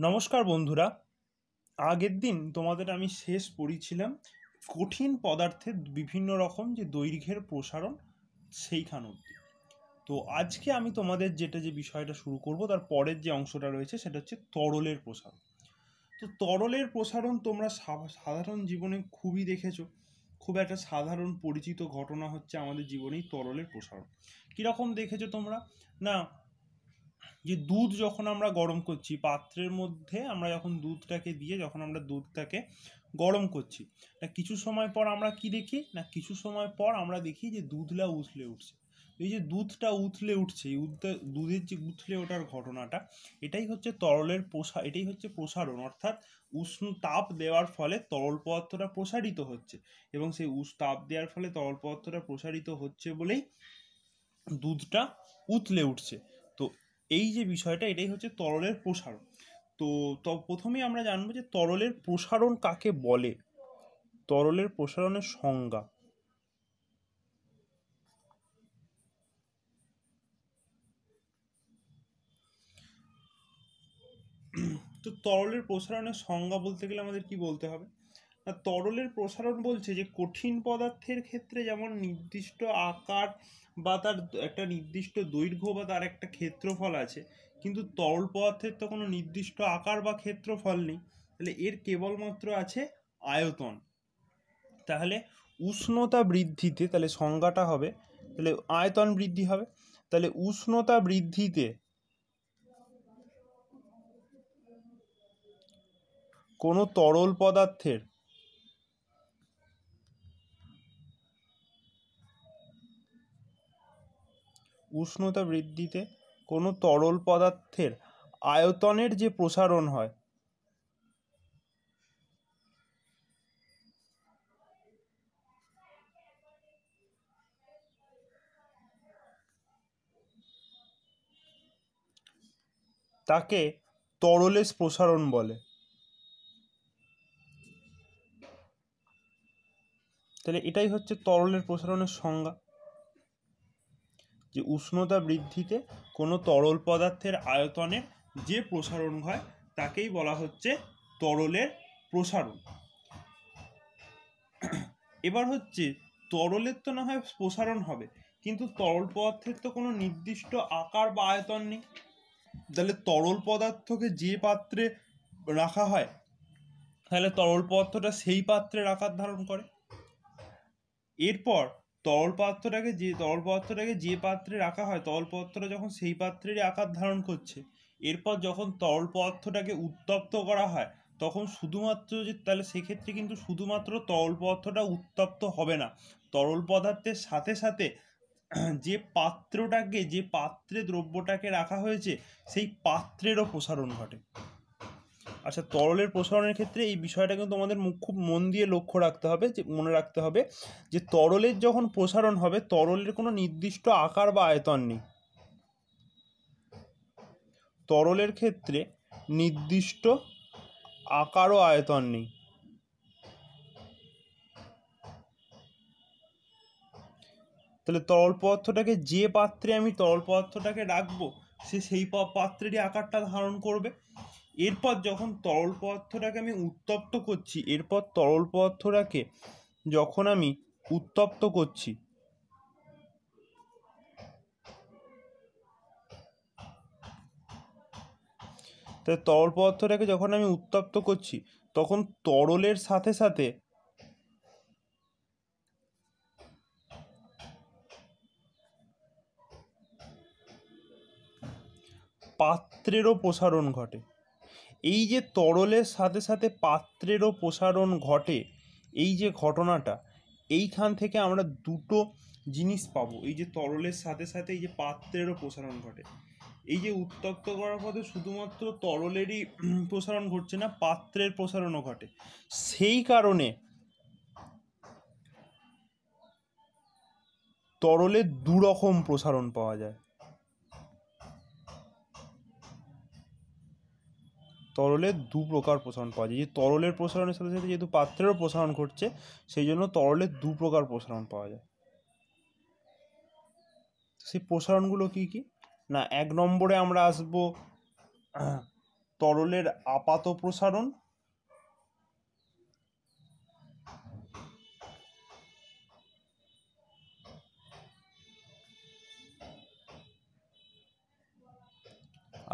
নমস্কার বন্ধুরা। আগের দিন তোমাদের আমি শেষ পড়িয়েছিলাম কঠিন পদার্থের বিভিন্ন রকম যে দৈর্ঘ্যের প্রসারণ সেইখান অবধি। তো আজকে আমি তোমাদের যে বিষয়টা শুরু করব তার পরের যে অংশটা রয়েছে সেটা হচ্ছে তরলের প্রসারণ। তো তরলের প্রসারণ তোমরা সাধারণ জীবনে খুবই দেখেছো। খুব একটা সাধারণ পরিচিত ঘটনা হচ্ছে আমাদের জীবনেই তরলের প্রসারণ। কীরকম দেখেছো তোমরা? না, যে দুধ যখন আমরা গরম করছি পাত্রের মধ্যে, আমরা যখন দুধটাকে দিয়ে যখন আমরা দুধটাকে গরম করছি, না কিছু সময় পর আমরা কি দেখি, না কিছু সময় পর আমরা দেখি যে দুধটা উথলে উঠছে। এই যে দুধটা উথলে উঠছে, দুধের যে উথলে ওঠার ঘটনাটা, এটাই হচ্ছে তরলের এটাই হচ্ছে প্রসারণ। অর্থাৎ উষ্ণ তাপ দেওয়ার ফলে তরল পদার্থটা প্রসারিত হচ্ছে, এবং সেই তাপ দেওয়ার ফলে তরল পদার্থটা প্রসারিত হচ্ছে বলেই দুধটা উথলে উঠছে। তো এই যে বিষয়টা, এটাই হচ্ছে তরলের প্রসারণ। তো প্রথমেই আমরা জানবো যে তরলের প্রসারণ কাকে বলে, তরলের প্রসারণের সংজ্ঞা। তো তরলের প্রসারণের সংজ্ঞা বলতে গেলে আমাদের কি বলতে হবে? না, তরলের প্রসারণ বলছে যে কঠিন পদার্থের ক্ষেত্রে যেমন নির্দিষ্ট আকার বা তার একটা নির্দিষ্ট দৈর্ঘ্য বা তার একটা ক্ষেত্রফল আছে, কিন্তু তরল পদার্থের তো কোনো নির্দিষ্ট আকার বা ক্ষেত্রফল নেই। তাহলে এর কেবলমাত্র আছে আয়তন। তাহলে উষ্ণতা বৃদ্ধিতে, তাহলে সংজ্ঞাটা হবে, তাহলে আয়তন বৃদ্ধি হবে। তাহলে উষ্ণতা বৃদ্ধিতে কোনো তরল পদার্থের উষ্ণতা বৃদ্ধিতে কোনো তরল পদার্থের আয়তনের যে প্রসারণ হয়, তাকে তরলের প্রসারণ বলে। তাহলে এটাই হচ্ছে তরলের প্রসারণের সংজ্ঞা, যে উষ্ণতা বৃদ্ধিতে কোনো তরল পদার্থের আয়তনের যে প্রসারণ হয় তাকেই বলা হচ্ছে তরলের প্রসারণ। এবার হচ্ছে তরলের তো না হয় প্রসারণ হবে, কিন্তু তরল পদার্থের তো কোনো নির্দিষ্ট আকার বা আয়তন নেই। তাহলে তরল পদার্থকে যে পাত্রে রাখা হয়, তাহলে তরল পদার্থটা সেই পাত্রের আকার ধারণ করে। এরপর তরল পদার্থটাকে যে পাত্রে রাখা হয়, তরল পদার্থটা যখন সেই পাত্রেরই আকার ধারণ করছে, এরপর যখন তরল পদার্থটাকে উত্তপ্ত করা হয়, তখন শুধুমাত্র তাহলে সেক্ষেত্রে কিন্তু শুধুমাত্র তরল পদার্থটা উত্তপ্ত হবে না, তরল পদার্থের সাথে সাথে যে পাত্রে দ্রব্যটাকে রাখা হয়েছে সেই পাত্রেরও প্রসারণ ঘটে। আচ্ছা, তরলের প্রসারণের ক্ষেত্রে এই বিষয়টা কিন্তু আমাদের খুব মন দিয়ে মনে রাখতে হবে যে তরলের যখন প্রসারণ হবে, তরলের কোনো নির্দিষ্ট আকার বা আয়তন নেই। তরলের ক্ষেত্রে নির্দিষ্ট আকার ও আয়তন নেই। তাহলে তরল পদার্থটাকে রাখবো, সেই পাত্রেরই আকারটা ধারণ করবে। এরপর যখন তরল পদার্থটাকে আমি উত্তপ্ত করছি, তখন তরলের সাথে সাথে পাত্রেরও প্রসারণ ঘটে। এই যে তরলের সাথে সাথে পাত্রেরও প্রসারণ ঘটে, এই যে ঘটনাটা, এইখান থেকে আমরা দুটো জিনিস পাবো। এই যে তরলের সাথে সাথে এই যে পাত্রেরও প্রসারণ ঘটে, এই যে উত্তপ্ত করার পথে শুধুমাত্র তরলেরই প্রসারণ ঘটছে না, পাত্রের প্রসারণও ঘটে। সেই কারণে তরলের দুরকম প্রসারণ পাওয়া যায়। তরলের দু প্রকার প্রসারণ পাওয়া যায়। যে তরলের প্রসারণের সাথে সাথে যেহেতু পাত্রেরও প্রসারণ ঘটছে, সেই জন্য তরলের দু প্রকার প্রসারণ পাওয়া যায়। সেই প্রসারণগুলো কি কি? না, এক নম্বরে আমরা আসবো তরলের আপাত প্রসারণ,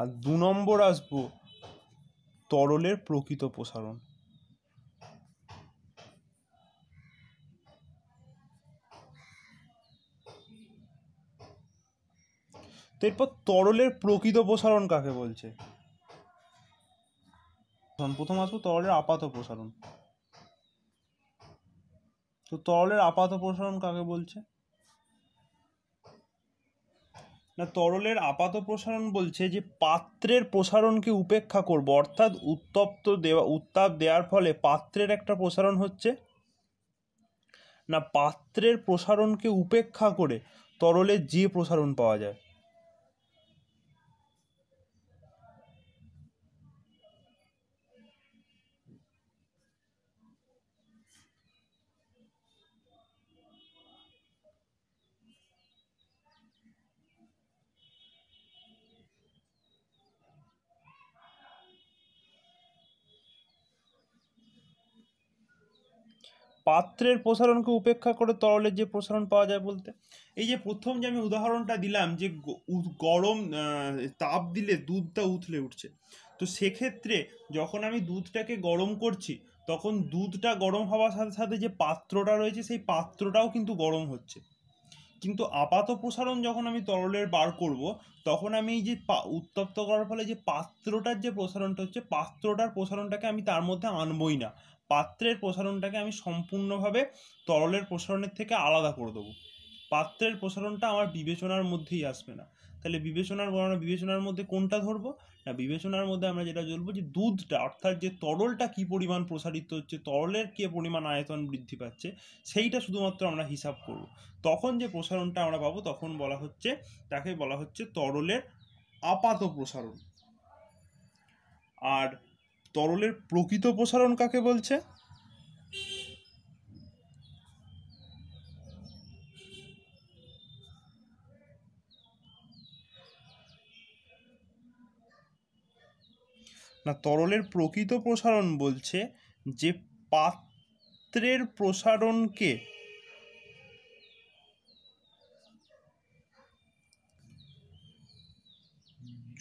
আর 2 নম্বর আসবো তরলের প্রকৃত প্রসারণ। তো এরপর তরলের প্রকৃত প্রসারণ কাকে বলছে? প্রথম আসবো তরলের আপাত প্রসারণ। তো তরলের আপাত প্রসারণ কাকে বলছে? না, তরলের আপাত প্রসারণ বলছে যে পাত্রের প্রসারণকে উপেক্ষা করব, অর্থাৎ উত্তাপ দেওয়ার ফলে পাত্রের একটা প্রসারণ হচ্ছে, না পাত্রের প্রসারণকে উপেক্ষা করে তরলের যে প্রসারণ পাওয়া যায়। পাত্রের প্রসারণকে উপেক্ষা করে তরলের যে প্রসারণ পাওয়া যায় বলতে, এই যে প্রথম যে আমি উদাহরণটা দিলাম যে গরম তাপ দিলে দুধটা উথলে উঠছে, তো সেক্ষেত্রে যখন আমি দুধটাকে গরম করছি তখন দুধটা গরম হওয়ার সাথে সাথে যে পাত্রটা রয়েছে সেই পাত্রটাও কিন্তু গরম হচ্ছে। কিন্তু আপাত প্রসারণ যখন আমি তরলের বার করব তখন আমি এই যে উত্তপ্ত করার ফলে যে পাত্রটার যে প্রসারণটা হচ্ছে, পাত্রটার প্রসারণটাকে আমি তার মধ্যে আনবই না, পাত্রের প্রসারণটাকে আমি সম্পূর্ণভাবে তরলের প্রসারণের থেকে আলাদা করে দেবো। পাত্রের প্রসারণটা আমার বিবেচনার মধ্যেই আসবে না। তাহলে বিবেচনার মধ্যে কোনটা ধরবো? না, বিবেচনার মধ্যে আমরা যেটা বলবো যে দুধটা, অর্থাৎ যে তরলটা কি পরিমাণ প্রসারিত হচ্ছে, তরলের কি পরিমাণ আয়তন বৃদ্ধি পাচ্ছে, সেইটা শুধুমাত্র আমরা হিসাব করব। তখন যে প্রসারণটা আমরা পাবো তখন তাকে বলা হচ্ছে তরলের আপাত প্রসারণ। আর তরলের প্রকৃত প্রসারণ কাকে বলছে? না, তরলের প্রকৃত প্রসারণ বলছে যে পাত্রের প্রসারণকে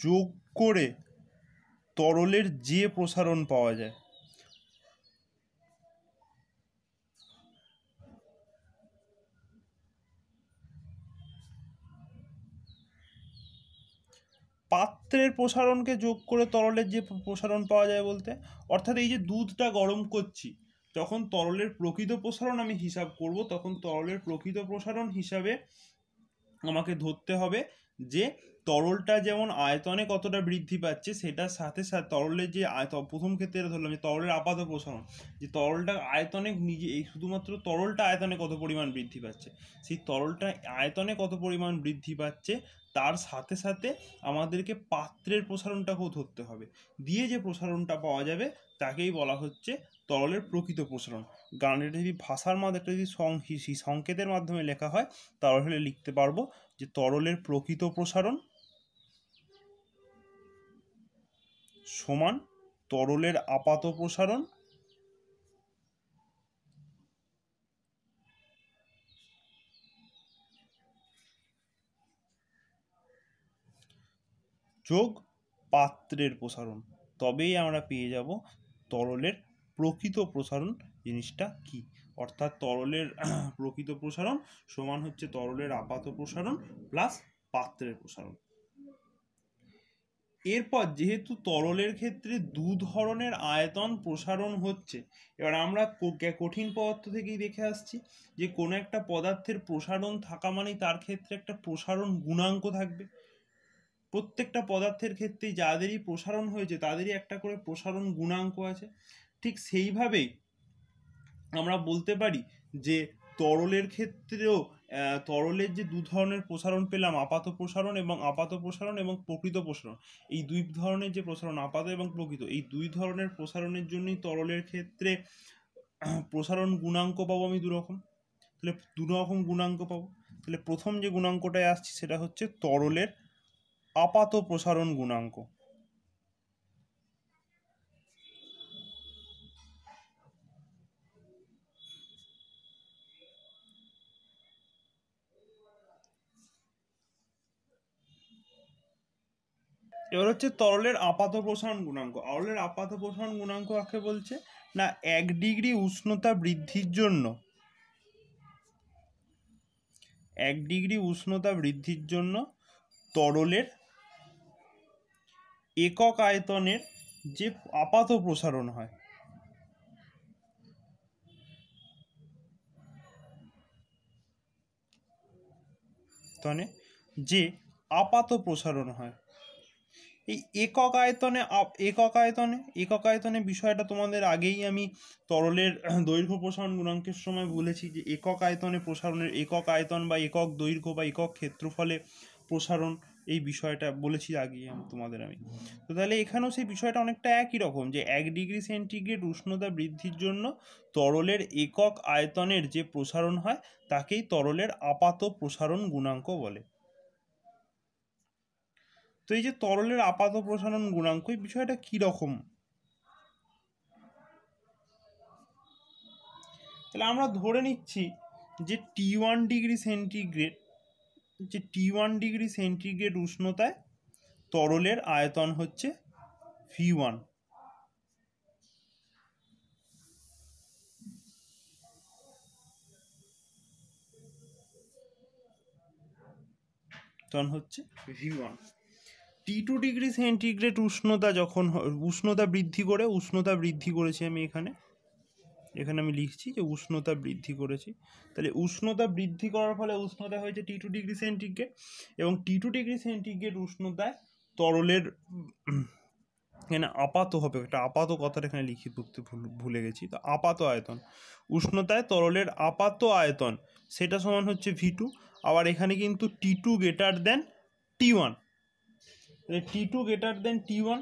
যোগ করে তরলের যে প্রসারণ পাওয়া যায়। পাত্রের প্রসারণকে যোগ করে তরলের যে প্রসারণ পাওয়া যায় বলতে, অর্থাৎ এই যে দুধটা গরম করছি তখন তরলের প্রকৃত প্রসারণ আমি হিসাব করব, তখন তরলের প্রকৃত প্রসারণ হিসাবে আমাকে ধরতে হবে যে তরলটা যেমন আয়তনে কতটা বৃদ্ধি পাচ্ছে সেটার সাথে সাথে তরলের যে প্রথম ক্ষেত্রে ধরলাম যে তরলের আপাত প্রসারণ, যে তরলটা আয়তনে এই শুধুমাত্র তরলটা আয়তনে কত পরিমাণ বৃদ্ধি পাচ্ছে, সেই তরলটা আয়তনে কত পরিমাণ বৃদ্ধি পাচ্ছে তার সাথে সাথে আমাদেরকে পাত্রের প্রসারণটাকেও ধরতে হবে, দিয়ে যে প্রসারণটা পাওয়া যাবে তাকেই বলা হচ্ছে তরলের প্রকৃত প্রসারণ। কারণ এটা যদি ভাষার মধ্যে একটা যদি সংকেতের মাধ্যমে লেখা হয় তাহলে লিখতে পারবো যে তরলের প্রকৃত প্রসারণ সমান তরলের আপাত প্রসারণ যোগ পাত্রের প্রসারণ। তবেই আমরা পেয়ে যাব তরলের প্রকৃত প্রসারণ জিনিসটা কি। অর্থাৎ তরলের প্রকৃত প্রসারণ সমান হচ্ছে তরলের আপাত প্রসারণ প্লাস পাত্রের প্রসারণ। এরপর যেহেতু তরলের ক্ষেত্রে দু ধরনের আয়তন প্রসারণ হচ্ছে, এবার আমরা কঠিন পদার্থ থেকেই দেখে আসছি যে কোনো একটা পদার্থের প্রসারণ থাকা মানেই তার ক্ষেত্রে একটা প্রসারণ গুণাঙ্ক থাকবে। প্রত্যেকটা পদার্থের ক্ষেত্রেই যাদেরই প্রসারণ হয়েছে তাদেরই একটা করে প্রসারণ গুণাঙ্ক আছে। ঠিক সেইভাবেই আমরা বলতে পারি যে তরলের ক্ষেত্রেও তরলের যে দু ধরনের প্রসারণ পেলাম, আপাত প্রসারণ এবং প্রকৃত প্রসারণ, এই দুই ধরনের যে প্রসারণ আপাত এবং প্রকৃত, এই দুই ধরনের প্রসারণের জন্যই তরলের ক্ষেত্রে প্রসারণ গুণাঙ্ক পাবো আমি দুরকম। তাহলে দুরকম গুণাঙ্ক পাবো। তাহলে প্রথম যে গুণাঙ্কটায় আসছি সেটা হচ্ছে তরলের আপাত প্রসারণ গুণাঙ্ক। এবার হচ্ছে তরলের আপাত প্রসারণ গুণাঙ্ক। তরলের আপাত প্রসারণ গুণাঙ্ক কাকে বলছে না, 1 ডিগ্রি উষ্ণতা বৃদ্ধির জন্য 1 ডিগ্রি উষ্ণতা বৃদ্ধির জন্য তরলের একক আয়তনের যে আপাত প্রসারণ হয়, মানে যে আপাত প্রসারণ হয়, এই একক আয়তনে বিষয়টা তোমাদের আগেই আমি তরলের দৈর্ঘ্য প্রসারণ গুণাঙ্কের সময় বলেছি যে একক আয়তনে প্রসারণের একক আয়তন বা একক দৈর্ঘ্য বা একক ক্ষেত্রফলে প্রসারণ, এই বিষয়টা বলেছি আগেই তোমাদের আমি। তো তাহলে এখানেও সেই বিষয়টা অনেকটা একই রকম, যে 1 ডিগ্রি সেন্টিগ্রেড উষ্ণতা বৃদ্ধির জন্য তরলের একক আয়তনের যে প্রসারণ হয় তাকেই তরলের আপাত প্রসারণ গুণাঙ্ক বলে। তো এই যে তরলের আপাত প্রসারণ গুণাঙ্ক, এই বিষয়টা কীরকম, তাহলে আমরা ধরে নিচ্ছি যে T1 ডিগ্রি সেন্টিগ্রেড উষ্ণতায় তরলের আয়তন হচ্ছে V1, তখন হচ্ছে V1। T2 ডিগ্রি সেন্টিগ্রেড উষ্ণতা যখন উষ্ণতা বৃদ্ধি করেছি আমি এখানে আমি লিখছি যে উষ্ণতা বৃদ্ধি করেছি, তাহলে উষ্ণতা বৃদ্ধি করার ফলে উষ্ণতা হয়েছে T2 ডিগ্রি সেন্টিগ্রেড, এবং T2 ডিগ্রি সেন্টিগ্রেড উষ্ণতায় তরলের এখানে আপাত হবে, একটা আপাত কথাটা এখানে লিখে পড়তে ভুলে গেছি, তো আপাত আয়তন উষ্ণতায় তরলের আপাত আয়তন সেটা সমান হচ্ছে V2। আবার এখানে কিন্তু T2 greater than T1, T2 greater than T1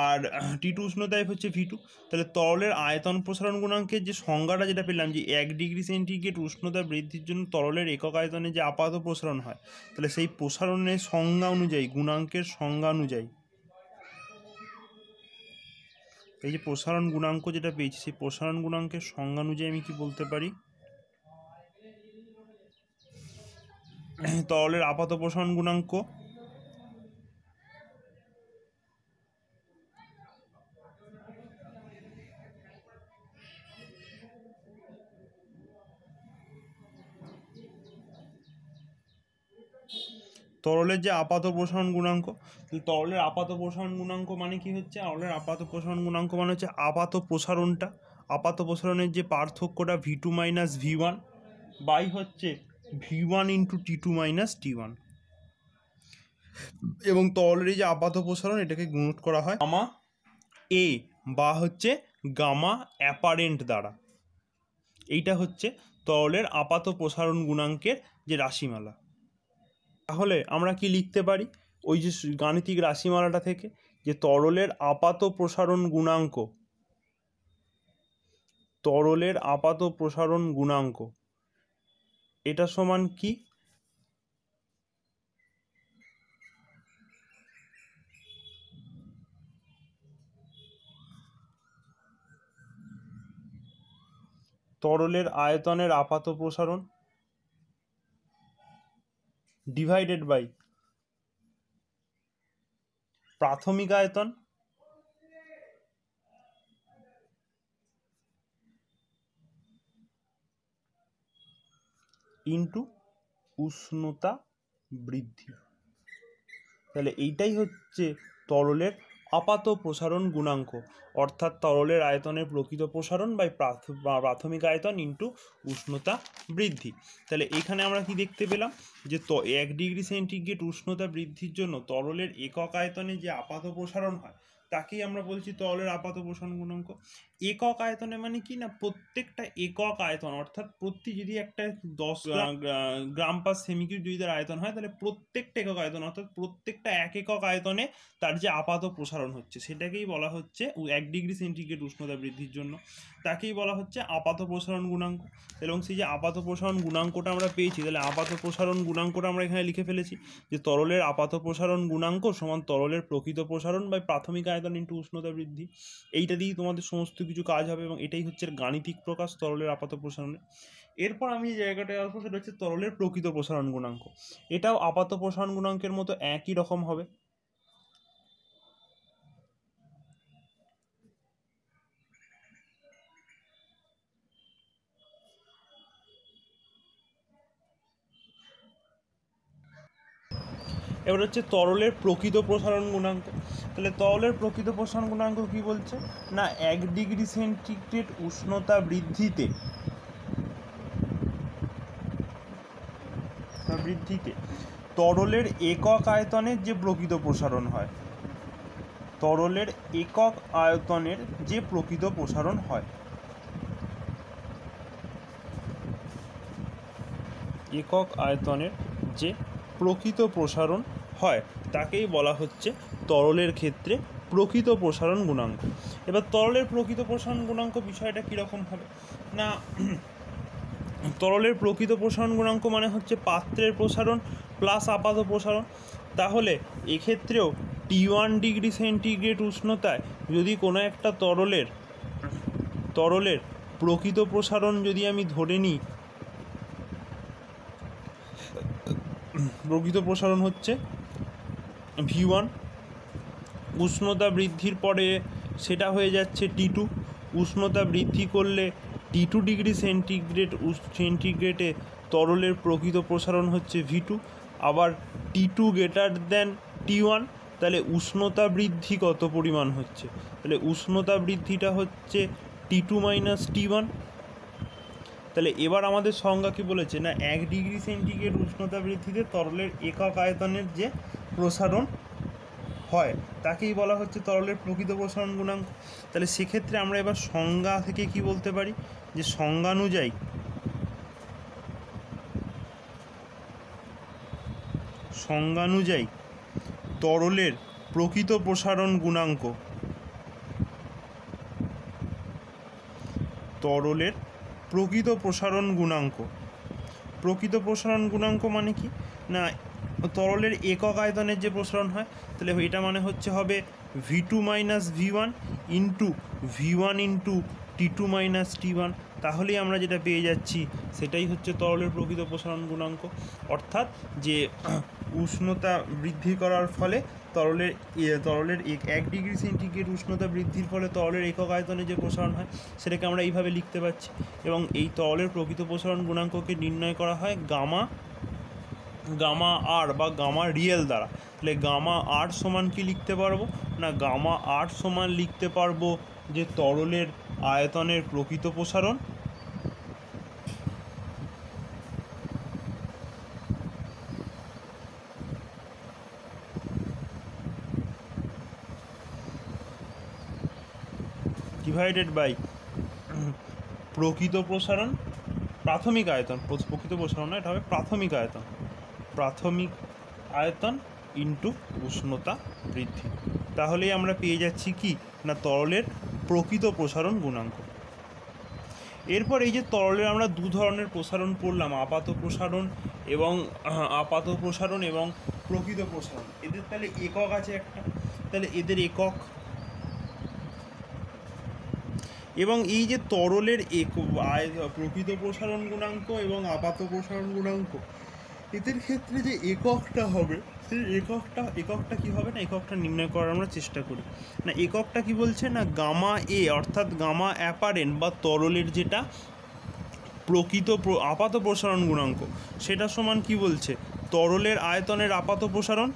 আর T2 উষ্ণতায় হচ্ছে V2। তাহলে তরলের আয়তন প্রসারণ গুণাঙ্কের যে সংজ্ঞাটা যেটা পেলাম, যে 1 ডিগ্রি সেন্টিগ্রেড উষ্ণতা বৃদ্ধির জন্য তরলের একক আয়তনে যে আপাত প্রসারণ হয়, তাহলে সেই প্রসারণের সংজ্ঞা অনুযায়ী, গুণাঙ্কের সংজ্ঞা অনুযায়ী, এই যে প্রসারণ গুণাঙ্ক যেটা পেয়েছি সেই প্রসারণ গুণাঙ্কের সংজ্ঞা অনুযায়ী আমি কি বলতে পারি, তরলের আপাত প্রসারণ গুণাঙ্ক তরলের যে আপাত প্রসারণ গুণাঙ্ক, তরলের আপাত প্রসারণ গুণাঙ্ক মানে কি হচ্ছে, তরলের আপাত প্রসারণ গুণাঙ্ক মানে হচ্ছে আপাত প্রসারণের যে পার্থক্যটা V2 মাইনাস V1 বাই হচ্ছে V1 into T2 minus T1, এবং তরলের এই যে আপাত প্রসারণ এটাকে গুণিত করা হয় গামা এ বা হচ্ছে গামা অ্যাপারেন্ট দ্বারা। এইটা হচ্ছে তরলের আপাত প্রসারণ গুণাঙ্কের যে রাশিমালা। তাহলে আমরা কি লিখতে পারি ওই যে গাণিতিক রাশিমালাটা থেকে, যে তরলের আপাত প্রসারণ গুণাঙ্ক এটা সমান কি, তরলের আয়তনের আপাত প্রসারণ ডিভাইডেড বাই প্রাথমিক আয়তন ইন্টু উষ্ণতা বৃদ্ধি। তাহলে এইটাই হচ্ছে তরলের আপাত প্রসারণ গুণাঙ্ক, অর্থাৎ তরলের আয়তনের প্রকৃত প্রসারণ বাই প্রাথমিক আয়তন ইন্টু উষ্ণতা বৃদ্ধি। তাহলে এখানে আমরা কি দেখতে পেলাম, যে 1 ডিগ্রি সেন্টিগ্রেড উষ্ণতা বৃদ্ধির জন্য তরলের একক আয়তনে যে আপাত প্রসারণ হয় তাকেই আমরা বলছি তরলের আপাত প্রসারণ গুণাঙ্ক। একক আয়তনে মানে কি না, প্রত্যেকটা একক আয়তন, অর্থাৎ যদি একটা 10 গ্রাম পার সেমিকিউব যদি তার আয়তন হয়, তাহলে প্রত্যেকটা একক আয়তন অর্থাৎ প্রত্যেকটা এক একক আয়তনে তার যে আপাত প্রসারণ হচ্ছে সেটাকেই বলা হচ্ছে 1 ডিগ্রি সেন্টিগ্রেড উষ্ণতা বৃদ্ধির জন্য, তাকেই বলা হচ্ছে আপাত প্রসারণ গুণাঙ্ক। এবং সেই যে আপাত প্রসারণ গুণাঙ্কটা আমরা পেয়েছি, তাহলে আপাত প্রসারণ গুণাঙ্কটা আমরা এখানে লিখে ফেলেছি যে তরলের আপাত প্রসারণ গুণাঙ্ক সমান তরলের প্রকৃত প্রসারণ বাই প্রাথমিক আয়তন ইন্টু উষ্ণতা বৃদ্ধি। এইটা দিয়েই তোমাদের সমস্ত কিছু কাজ হবে, এবং এটাই হচ্ছে গাণিতিক প্রকাশ তরলের আপাত প্রসারণের। এরপর আমি যে জায়গাটায় আসবো সেটা হচ্ছে তরলের প্রকৃত প্রসারণ গুণাঙ্ক। এটাও আপাত প্রসারণ গুণাঙ্কের মতো একই রকম হবে। এবার হচ্ছে তরলের প্রকৃত প্রসারণ গুণাঙ্ক। তাহলে তরলের প্রকৃত প্রসারণ গুণাঙ্ক কি বলছে না 1 ডিগ্রি সেন্টিগ্রেড উষ্ণতা বৃদ্ধিতে তরলের একক আয়তনের যে প্রকৃত প্রসারণ হয়, তরলের একক আয়তনের যে প্রকৃত প্রসারণ হয়, একক আয়তনের যে প্রকৃত প্রসারণ হয় তাকেই বলা হচ্ছে তরলের ক্ষেত্রে প্রকৃত প্রসারণ গুণাঙ্ক। এবার তরলের প্রকৃত প্রসারণ গুণাঙ্ক বিষয়টা কীরকম হবে না তরলের প্রকৃত প্রসারণ গুণাঙ্ক মানে হচ্ছে পাত্রের প্রসারণ প্লাস আপাত প্রসারণ। তাহলে এক্ষেত্রেও T1 ডিগ্রি সেন্টিগ্রেড উষ্ণতায় যদি কোনো একটা তরলের প্রকৃত প্রসারণ যদি আমি ধরে নিই, প্রকৃত প্রসারণ হচ্ছে V1, উষ্ণতা বৃদ্ধির পরে সেটা হয়ে যাচ্ছে T2, উষ্ণতা বৃদ্ধি করলে T2 ডিগ্রি সেন্টিগ্রেডে তরলের প্রকৃত প্রসারণ হচ্ছে V2, আবার T2 গ্রেটার দেন T1, তাহলে উষ্ণতা বৃদ্ধি কত পরিমাণ হচ্ছে, তাহলে উষ্ণতা বৃদ্ধিটা হচ্ছে T2 মাইনাস T1। তাহলে এবার আমাদের সংজ্ঞা কি বলেছে না 1 ডিগ্রি সেন্টিগ্রেড উষ্ণতা বৃদ্ধিতে তরলের একক আয়তনের যে প্রসারণ হয় তাকেই বলা হচ্ছে তরলের প্রকৃত প্রসারণ গুণাঙ্ক। তাহলে সেক্ষেত্রে আমরা এবার সংজ্ঞা থেকে কি বলতে পারি যে সংজ্ঞানুযায়ী তরলের প্রকৃত প্রসারণ গুণাঙ্ক, তরলের প্রকৃত প্রসারণ গুণাঙ্ক, প্রকৃত প্রসারণ গুণাঙ্ক মানে কি না তরলের একক আয়তনের যে প্রসারণ হয়, তাহলে এটা মানে হবে V2 minus V1 into V1 into T2 minus T1। তাহলেই আমরা যেটা পেয়ে যাচ্ছি সেটাই হচ্ছে তরলের প্রকৃত প্রসারণ গুণাঙ্ক। অর্থাৎ যে উষ্ণতা বৃদ্ধি করার ফলে তরলের 1 ডিগ্রি সেন্টিগ্রেড উষ্ণতা বৃদ্ধির ফলে তরলের একক আয়তনে যে প্রসারণ হয় সেটাকে আমরা এইভাবে লিখতে পারছি। এবং এই তরলের প্রকৃত প্রসারণ গুণাঙ্ককে নির্ণয় করা হয় গামা আর বা গামা রিয়েল দ্বারা। তাহলে গামা আর সমান কি লিখতে পারবো না গামা আর সমান লিখতে পারবো যে তরলের আয়তনের প্রকৃত প্রসারণ ডিভাইডেড বাই প্রকৃত প্রসারণ প্রাথমিক আয়তন, প্রকৃত প্রসারণ না, এটা হবে প্রাথমিক আয়তন ইন্টু উষ্ণতা বৃদ্ধি। তাহলেই আমরা পেয়ে যাচ্ছি কি না তরলের প্রকৃত প্রসারণ গুণাঙ্ক। এরপর এই যে তরলের আমরা দু ধরনের প্রসারণ পড়লাম, আপাত প্রসারণ এবং প্রকৃত প্রসারণ। এদের তাহলে একক আছে একটা, তাহলে এদের একক এবং এই যে তরলের প্রকৃত প্রসারণ গুণাঙ্ক এবং আপাত প্রসারণ গুণাঙ্ক এদের ক্ষেত্রে যে এককটা হবে সেই এককটা কি হবে না এককটা নির্ণয় করার আমরা চেষ্টা করি। না এককটা কি বলছে না গামা এ অর্থাৎ গামা অ্যাপারেন্ট বা তরলের যেটা প্রকৃত আপাত প্রসারণ গুণাঙ্ক সেটা সমান কি বলছে তরলের আয়তনের আপাত প্রসারণ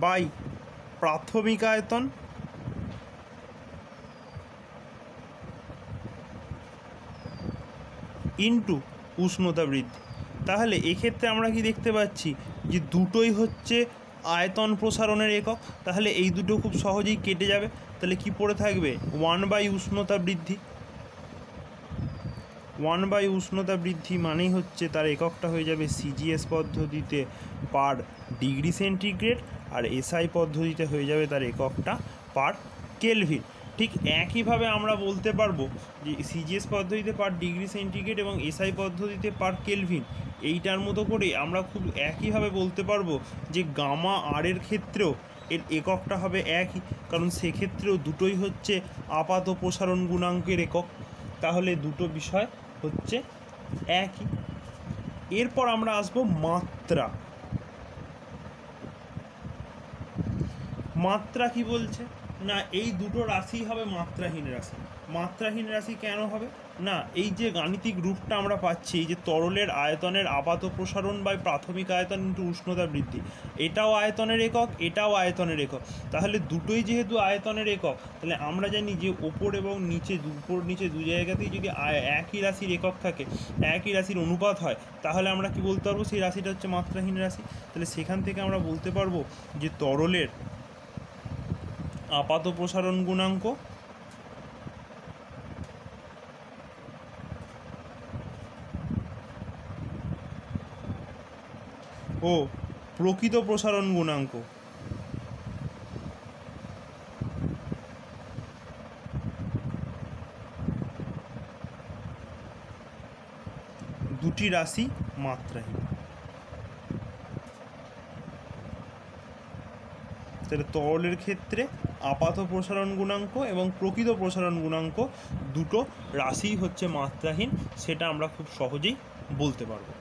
বাই প্রাথমিক আয়তন ইন্টু উষ্ণতা বৃদ্ধি। তাহলে এক্ষেত্রে আমরা কি দেখতে পাচ্ছি যে দুটোই হচ্ছে আয়তন প্রসারণের একক, তাহলে এই দুটো খুব সহজেই কেটে যাবে। তাহলে কি পড়ে থাকবে 1/, উষ্ণতা বৃদ্ধি। 1/, উষ্ণতা বৃদ্ধি মানেই হচ্ছে তার এককটা হয়ে যাবে সিজিএস পদ্ধতিতে পার ডিগ্রি সেন্টিগ্রেড, আর এসআই পদ্ধতিতে হয়ে যাবে তার এককটা পার কেলভিন। ঠিক একইভাবে আমরা বলতে পারবো যে সিজিএস পদ্ধতিতে পার ডিগ্রি সেন্টিগ্রেড এবং এসআই পদ্ধতিতে পার কেলভিন, এইটার মতো করে আমরা খুব একইভাবে বলতে পারবো যে গামা আর এর ক্ষেত্রেও এর এককটা হবে একই, কারণ সেক্ষেত্রেও দুটোই হচ্ছে আপাত প্রসারণ গুণাঙ্কের একক। তাহলে দুটো বিষয় হচ্ছে একই। এরপর আমরা আসবো মাত্রা কি বলছে না এই দুটো রাশি হবে মাত্রাহীন রাশি। মাত্রাহীন রাশি কেন হবে না, এই যে গাণিতিক রূপটা আমরা পাচ্ছি, এই যে তরলের আয়তনের আপাত প্রসারণ বা প্রাথমিক আয়তন ইন্টু উষ্ণতা বৃদ্ধি, এটাও আয়তনের একক, এটাও আয়তনের একক। তাহলে দুটোই যেহেতু আয়তনের একক, তাহলে আমরা জানি যে ওপর এবং নিচে উপর নিচে দু জায়গাতেই যদি একই রাশির একক থাকে, একই রাশির অনুপাত হয়, তাহলে আমরা কি বলতে পারবো সেই রাশিটা হচ্ছে মাত্রাহীন রাশি। তাহলে সেখান থেকে আমরা বলতে পারবো যে তরলের আপাত প্রসারণ গুণাঙ্ক ও প্রকৃত প্রসারণ গুণাঙ্ক দুটি রাশি মাত্রাহীন। তাহলে তরলের ক্ষেত্রে আপাত প্রসারণ গুণাঙ্ক এবং প্রকৃত প্রসারণ গুণাঙ্ক দুটো রাশি হচ্ছে মাত্রাহীন, সেটা আমরা খুব সহজেই বলতে পারবো।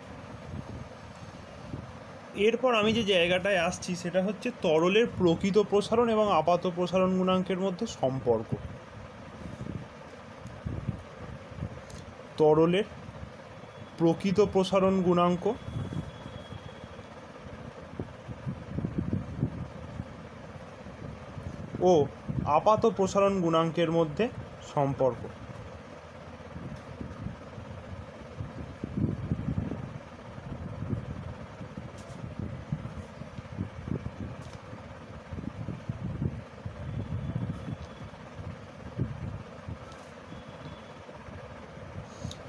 এরপর আমি যে জায়গাটায় আসছি সেটা হচ্ছে তরলের প্রকৃত প্রসারণ এবং আপাত প্রসারণ গুণাঙ্কের মধ্যে সম্পর্ক। তরলের প্রকৃত প্রসারণ গুণাঙ্ক ও আপাত প্রসারণ গুণাঙ্কের মধ্যে সম্পর্ক।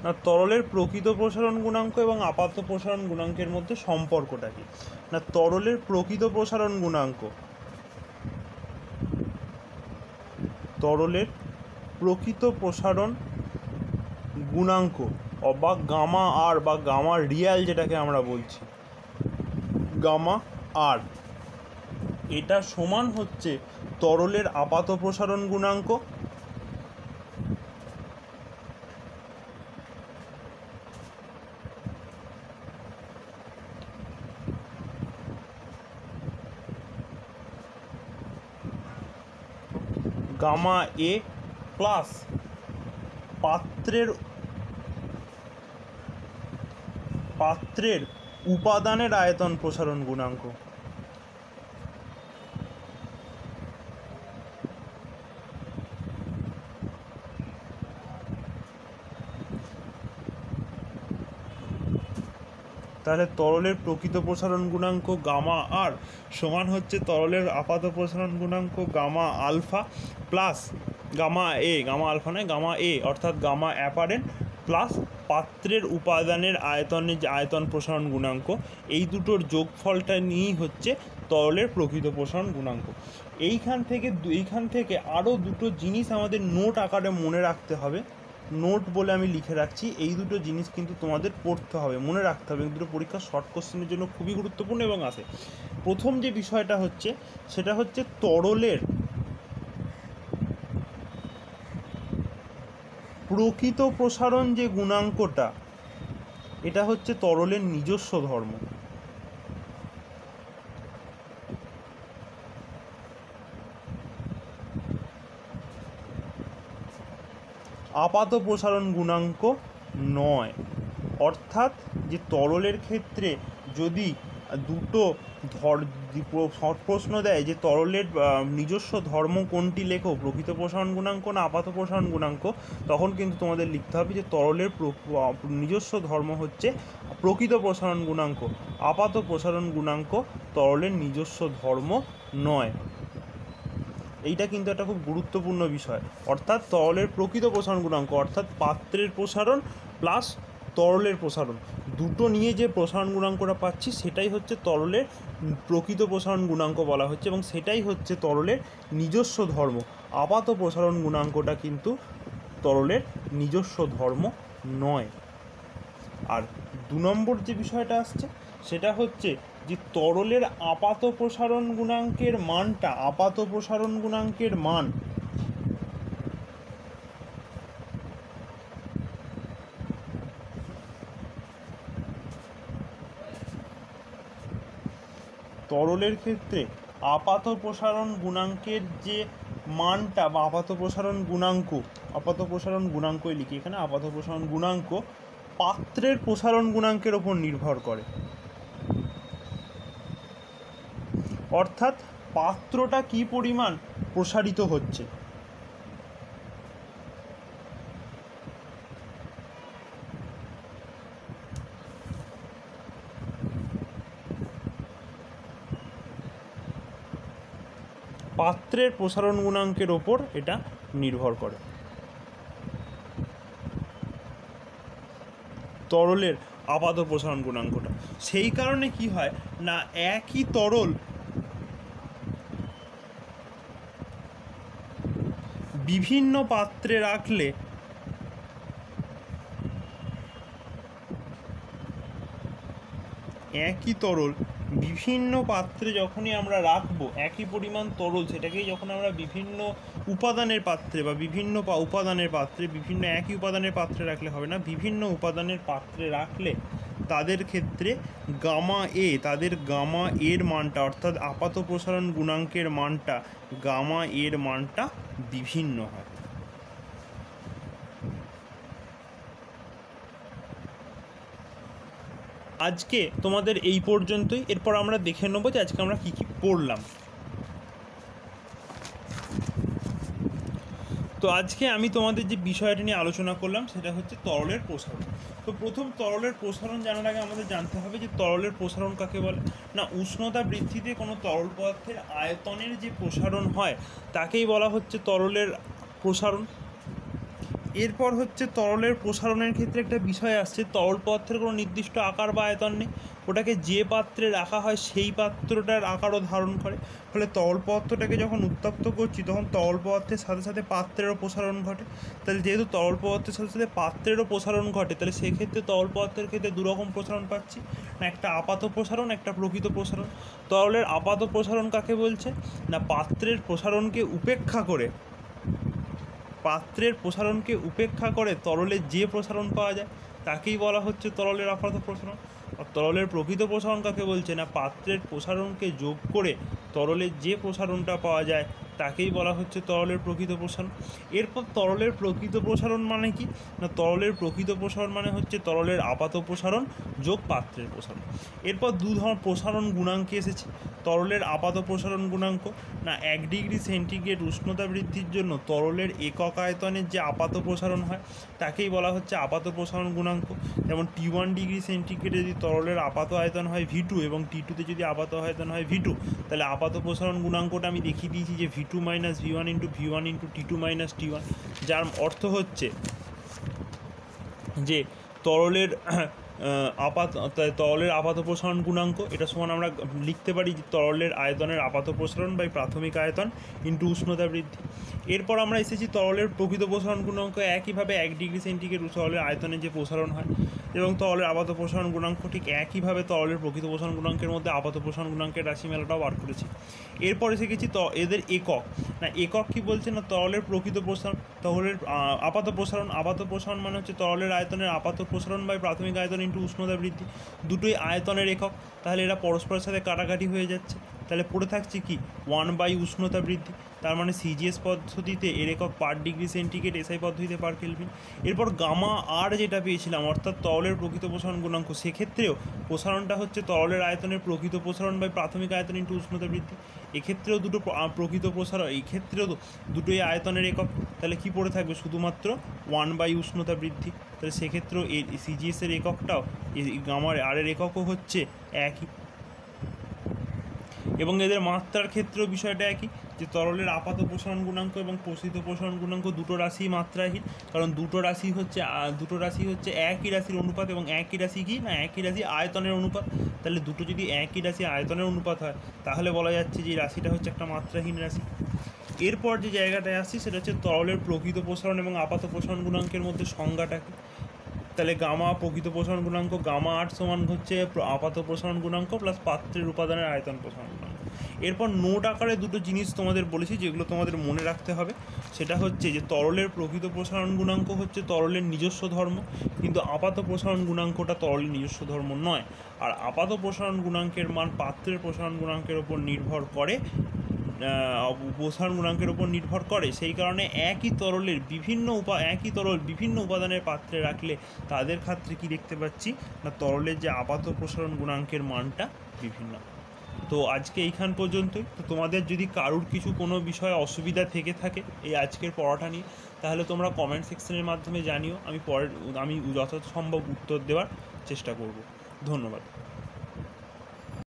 না, তরলের প্রকৃত প্রসারণ গুণাঙ্ক এবং আপাত প্রসারণ গুণাঙ্কের মধ্যে সম্পর্কটা কি না, তরলের প্রকৃত প্রসারণ গুণাঙ্ক, তরলের প্রকৃত প্রসারণ গুণাঙ্ক বা গামা আর বা গামা রিয়াল যেটাকে আমরা বলছি, গামা আর, এটা সমান হচ্ছে তরলের আপাত প্রসারণ গুণাঙ্ক গামা এ প্লাস পাত্রের উপাদানের আয়তন প্রসারণ গুণাঙ্ক। তাহলে তরলের প্রকৃত প্রসারণ গুণাঙ্ক গামা আর সমান হচ্ছে তরলের আপাত প্রসারণ গুণাঙ্ক গামা আলফা প্লাস গামা এ, গামা আলফা নয় গামা এ অর্থাৎ গামা অ্যাপারেন্ট প্লাস পাত্রের উপাদানের আয়তন প্রসারণ গুণাঙ্ক। এই দুটোর যোগফলটা নিয়েই হচ্ছে তরলের প্রকৃত প্রসারণ গুণাঙ্ক। এইখান থেকে আরও দুটো জিনিস আমাদের নোট আকারে মনে রাখতে হবে, নোট বলে আমি লিখে রাখছি। এই দুটো জিনিস কিন্তু তোমাদের পড়তে হবে, মনে রাখতে হবে, দুটো পরীক্ষার শর্ট কোশ্চেনের জন্য খুবই গুরুত্বপূর্ণ এবং আসে। প্রথম যে বিষয়টা হচ্ছে সেটা হচ্ছে তরলের প্রকৃত প্রসারণ যে গুণাঙ্কটা, এটা হচ্ছে তরলের নিজস্ব ধর্ম। আপাত প্রসারণ গুণাঙ্ক নয়। অর্থাৎ যে তরলের ক্ষেত্রে যদি দুটো প্রশ্ন দেয় যে তরলের নিজস্ব ধর্ম কোনটি লেখো, প্রকৃত প্রসারণ গুণাঙ্ক না আপাত প্রসারণ গুণাঙ্ক, তখন কিন্তু তোমাদের লিখতে হবে যে তরলের নিজস্ব ধর্ম হচ্ছে প্রকৃত প্রসারণ গুণাঙ্ক, আপাত প্রসারণ গুণাঙ্ক তরলের নিজস্ব ধর্ম নয়। এইটা কিন্তু একটা খুব গুরুত্বপূর্ণ বিষয়। অর্থাৎ তরলের প্রকৃত প্রসারণ গুণাঙ্ক অর্থাৎ পাত্রের প্রসারণ প্লাস তরলের প্রসারণ দুটো নিয়ে যে প্রসারণ গুণাঙ্কটা পাচ্ছি সেটাই হচ্ছে তরলের প্রকৃত প্রসারণ গুণাঙ্ক বলা হচ্ছে এবং সেটাই হচ্ছে তরলের নিজস্ব ধর্ম। আপাত প্রসারণ গুণাঙ্কটা কিন্তু তরলের নিজস্ব ধর্ম নয়। আর 2 নম্বর যে বিষয়টা আসছে সেটা হচ্ছে যে তরলের আপাত প্রসারণ গুণাঙ্কের মানটা, আপাত প্রসারণ গুণাঙ্কের মান তরলের ক্ষেত্রে আপাত প্রসারণ গুণাঙ্কের যে মানটা বা আপাত প্রসারণ গুণাঙ্কই লিখি এখানে, আপাত প্রসারণ গুণাঙ্ক পাত্রের প্রসারণ গুণাঙ্কের ওপর নির্ভর করে। অর্থাৎ পাত্রটা কি পরিমাণ প্রসারিত হচ্ছে। পাত্রের প্রসারণ গুণাঙ্কের ওপর এটা নির্ভর করে। তরলের আপাত প্রসারণ গুণাঙ্কটা, সেই কারণে কি হয় না, একই তরল বিভিন্ন পাত্রে রাখলে একই তরল বিভিন্ন পাত্রে যখনই আমরা রাখবো, একই পরিমাণ তরল সেটাকেই যখন আমরা বিভিন্ন উপাদানের পাত্রে বা বিভিন্ন উপাদানের পাত্রে, বিভিন্ন একই উপাদানের পাত্রে রাখলে হবে না, বিভিন্ন উপাদানের পাত্রে রাখলে তাদের ক্ষেত্রে তাদের গামা এর মানটা, অর্থাৎ আপাত প্রসারণ গুণাঙ্কের মানটা, গামা এর মানটা বিভিন্ন হয়। আজকে তোমাদের এই পর্যন্তই। এরপর আমরা দেখে নেবো যে আজকে আমরা কী কী পড়লাম। তো আজকে আমি তোমাদের যে বিষয়টি নিয়ে আলোচনা করলাম সেটা হচ্ছে তরলের প্রসারণ। তো প্রথম তরলের প্রসারণ জানার আগে আমাদের জানতে হবে যে তরলের প্রসারণ কাকে বলে। না, উষ্ণতা বৃদ্ধিতে কোনো তরল পদার্থের আয়তনের যে প্রসারণ হয় তাকেই বলা হচ্ছে তরলের প্রসারণ। এরপর হচ্ছে তরলের প্রসারণের ক্ষেত্রে একটা বিষয় আসছে, তরল পদার্থের কোনো নির্দিষ্ট আকার বা আয়তন নেই, ওটাকে যে পাত্রে রাখা হয় সেই পাত্রটার আকারও ধারণ করে। ফলে তরল পদার্থটাকে যখন উত্তপ্ত করছি তখন তরল পদার্থের সাথে সাথে পাত্রেরও প্রসারণ ঘটে। তাহলে যেহেতু তরল পদার্থের সাথে সাথে পাত্রেরও প্রসারণ ঘটে, তাহলে সেক্ষেত্রে তরল পদার্থের ক্ষেত্রে দুরকম প্রসারণ পাচ্ছি, না একটা আপাত প্রসারণ, একটা প্রকৃত প্রসারণ। তরলের আপাত প্রসারণ কাকে বলছে না, পাত্রের প্রসারণকে উপেক্ষা করে তরলের যে প্রসারণ পাওয়া যায় তাকেই বলা হচ্ছে তরলের আপাত প্রসারণ। আর তরলের প্রকৃত প্রসারণ কাকে বলছে না, পাত্রের প্রসারণকে যোগ করে তরলের যে প্রসারণটা পাওয়া যায় তাকেই বলা হচ্ছে তরলের প্রকৃত প্রসারণ। এরপর তরলের প্রকৃত প্রসারণ মানে কি না, তরলের প্রকৃত প্রসারণ মানে হচ্ছে তরলের আপাত প্রসারণ যোগ পাত্রের প্রসারণ। এরপর দু ধরনের প্রসারণ গুণাঙ্ক এসেছে। তরলের আপাত প্রসারণ গুণাঙ্ক, না 1 ডিগ্রি সেন্টিগ্রেড উষ্ণতা বৃদ্ধির জন্য তরলের একক আয়তনের যে আপাত প্রসারণ হয় তাকেই বলা হচ্ছে আপাত প্রসারণ গুণাঙ্ক। যেমন T1 ডিগ্রি সেন্টিগ্রেডে যদি তরলের আপাত আয়তন হয় V2 এবং T2তে যদি আপাত আয়তন হয় V2, তাহলে আপাত প্রসারণ গুণাঙ্কটা আমি দেখিয়ে দিয়েছি যে V2 minus V1 into V1 into T2 minus T1, যার অর্থ হচ্ছে যে তরলের আপাত প্রসারণ গুণাঙ্ক এটা সমান আমরা লিখতে পারি যে তরলের আয়তনের আপাত প্রসারণ বাই প্রাথমিক আয়তন ইন্টু উষ্ণতা বৃদ্ধি। এরপর আমরা এসেছি তরলের প্রকৃত প্রসারণ গুণাঙ্ক, একইভাবে 1 ডিগ্রি সেন্টিগ্রেড তরলের আয়তনের যে প্রসারণ হয় এবং তরলের আপাত প্রসারণ গুণাঙ্ক, ঠিক একইভাবে তরলের প্রকৃত প্রসারণ গুণাঙ্কের মধ্যে আপাত প্রসারণ গুণাঙ্কের রাশিমালাটাও বার করেছি। এরপর এসে গেছি এদের একক। না একক কি বলছে না, তরলের প্রকৃত প্রসারণ, তরলের আপাত প্রসারণ মানে হচ্ছে তরলের আয়তনের আপাত প্রসারণ বাই প্রাথমিক আয়তন ইন্টু উষ্ণতা বৃদ্ধি, দুটোই আয়তনের একক। তাহলে এরা পরস্পরের সাথে কাটাকাটি হয়ে যাচ্ছে, তাহলে পড়ে থাকছে কি 1 বাই উষ্ণতা বৃদ্ধি। তার মানে সিজিএস পদ্ধতিতে এর একক পার ডিগ্রি সেন্টিগ্রেড, এসআই পদ্ধতিতে পার কেলভিন। এরপর গামা আর যেটা পেয়েছিলাম অর্থাৎ তরলের প্রকৃত প্রসারণ গুণাঙ্ক, সেক্ষেত্রেও প্রসারণটা হচ্ছে তরলের আয়তনের প্রকৃত প্রসারণ বাই প্রাথমিক আয়তন ইন্টু উষ্ণতা বৃদ্ধি। এক্ষেত্রেও দুটো প্রকৃত প্রসারণ, এই ক্ষেত্রেও দুটোই আয়তনের একক। তাহলে কি পড়ে থাকবে, শুধুমাত্র 1 বাই উষ্ণতা বৃদ্ধি। তাহলে সেক্ষেত্রেও এই সিজিএসের এককটাও গামার আরের এককও হচ্ছে একই। এবং এদের মাত্রার ক্ষেত্রেও বিষয়টা একই, যে তরলের আপাত প্রসারণ গুণাঙ্ক এবং প্রসিত প্রসারণ গুণাঙ্ক দুটো রাশি মাত্রাহীন, কারণ দুটো রাশি হচ্ছে একই রাশির অনুপাত, এবং একই রাশি কি না, একই রাশি আয়তনের অনুপাত। তাহলে দুটো যদি একই রাশি আয়তনের অনুপাত হয় তাহলে বলা যাচ্ছে যে রাশিটা হচ্ছে একটা মাত্রাহীন রাশি। এরপর যে জায়গাটায় আসছি সেটা হচ্ছে তরলের প্রকৃত প্রসারণ এবং আপাত প্রসারণ গুণাঙ্কের মধ্যে সংজ্ঞাটা কি। তাহলে গামা প্রকৃত প্রসারণ গুণাঙ্ক, গামা 8 সমান হচ্ছে আপাত প্রসারণ গুণাঙ্ক প্লাস পাত্রের উপাদানের আয়তন প্রসারণ গুণাঙ্ক। এরপর নোট আকারে দুটো জিনিস তোমাদের বলেছি যেগুলো তোমাদের মনে রাখতে হবে। সেটা হচ্ছে যে তরলের প্রকৃত প্রসারণ গুণাঙ্ক হচ্ছে তরলের নিজস্ব ধর্ম, কিন্তু আপাত প্রসারণ গুণাঙ্কটা তরলের নিজস্ব ধর্ম নয়। আর আপাত প্রসারণ গুণাঙ্কের মান পাত্রের প্রসারণ গুণাঙ্কের ওপর নির্ভর করে, প্রসারণ গুণাঙ্কের উপর নির্ভর করে। সেই কারণে একই তরল বিভিন্ন উপাদানের পাত্রে রাখলে তাদের ক্ষেত্রে কি দেখতে পাচ্ছি না, তরলের যে আপাত প্রসারণ গুণাঙ্কের মানটা বিভিন্ন। তো আজকে এইখান পর্যন্তই। তো তোমাদের যদি কারুর কিছু কোনো বিষয়ে অসুবিধা থেকে থাকে এই আজকের পড়াটা নিয়ে, তাহলে তোমরা কমেন্ট সেকশনের মাধ্যমে জানিও, আমি যথাসম্ভব উত্তর দেওয়ার চেষ্টা করব। ধন্যবাদ।